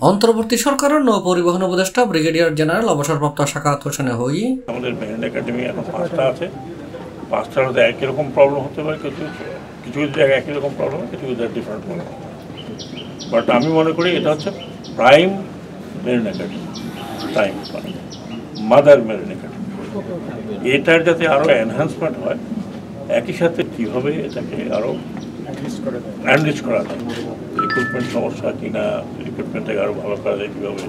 অন্তর্বর্তী সরকারের নৌ পরিবহন উপদেষ্টা ব্রিগেডিয়ার জেনারেল অবসরপ্রাপ্ত সাখাওয়াত হোসেনে হই আমাদের মেরিন একাডেমি এখন 5টা আছে, 5টার মধ্যে একই রকম প্রবলেম হতে পারে, কিছু কিছু জায়গায় একই রকম প্রবলেম, কিছু জায়গায় ডিফারেন্ট প্রবলেম। বাট আমি মনে করি এটা হচ্ছে প্রাইম মেরিন একাডেমি, প্রাইম মানে মাদার মেরিন একাডেমি। এটার যাতে আরও এনহ্যান্সমেন্ট হয়, একই সাথে কীভাবে এটাকে আরও এনরিচ করা যায়, রিক্রুটমেন্ট সমস্যা কিনা, রিক্রুটমেন্টটাকে আরও ভালো করা যায় কীভাবে,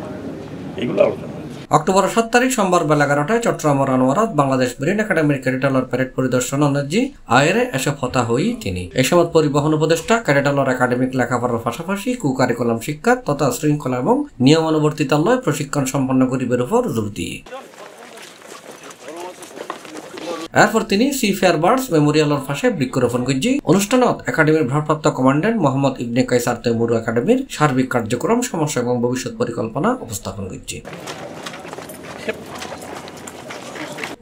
এগুলো আলোচনা। অক্টোবর 7 তারিখ সোমবার বেলা 11টায় চট্টগ্রামের আনোয়ারাত বাংলাদেশ মেরিন একাডেমির ক্যাডেটালর প্যারেড পরিদর্শন অনুযায়ী আয়েরে এসব হতা হই তিনি। এই সময় পরিবহন উপদেষ্টা ক্যাডেটালর একাডেমিক লেখাপড়ার পাশাপাশি কারিকুলাম শিক্ষা তথা শৃঙ্খলা এবং নিয়মানুবর্তিতালয় প্রশিক্ষণ সম্পন্ন গরিবের উপর জোর দিয়ে এরপর তিনি সি ফেয়ার বার্ডস মেমোরিয়ালের পাশে বৃক্ষরোপণ করছি। অনুষ্ঠানত একাডেমির ভারপ্রাপ্ত কমান্ড্যান্ট মোহাম্মদ ইবনে কাইসার তৈমুর একাডেমির সার্বিক কার্যক্রম, সমস্যা এবং ভবিষ্যৎ পরিকল্পনা উপস্থাপন করছি।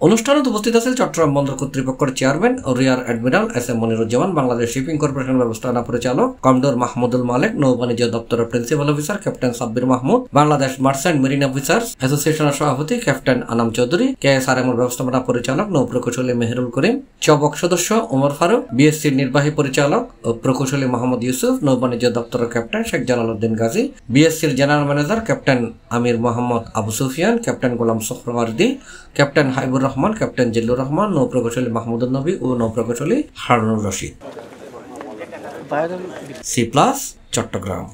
অনুষ্ঠানত উপস্থিত আছেন চট্টগ্রাম বন্দর কর্তৃপক্ষের চেয়ারম্যান ও rear admiral S M Moniruzzaman, Bangladesh shipping corporation ব্যবস্থাপনা পরিচালক কমডোর মাহমুদুল মালেক, নৌ বাণিজ্য দপ্তরের principal officer captain Sabbir Mahmud, Bangladesh merchant marine officers অ্যাসোসিয়েশনের সভাপতি ক্যাপ্টেন আনাম চৌধুরী, কেএসআরএম ব্যবস্থাপনা পরিচালক নৌ প্রকৌশলী মেহেরুল করিম, চবক সদস্য ওমর ফারুক, বিএসসির নির্বাহী পরিচালক ও প্রকৌশলী মোহাম্মদ ইউসুফ, নৌ বাণিজ্য দপ্তরের ক্যাপ্টেন শেখ জালালউদ্দিন গাজী, বিএসসির general manager captain Amir Mohammad Abu Sufian, captain Golam Suhrawardy, captain Haibur Rahman, captain Zillur Rahman, নৌ প্রকৌশলী মাহমুদুল নবী ও নৌ প্রকৌশলী হারুনুর রশিদ। সি+, চট্টগ্রাম।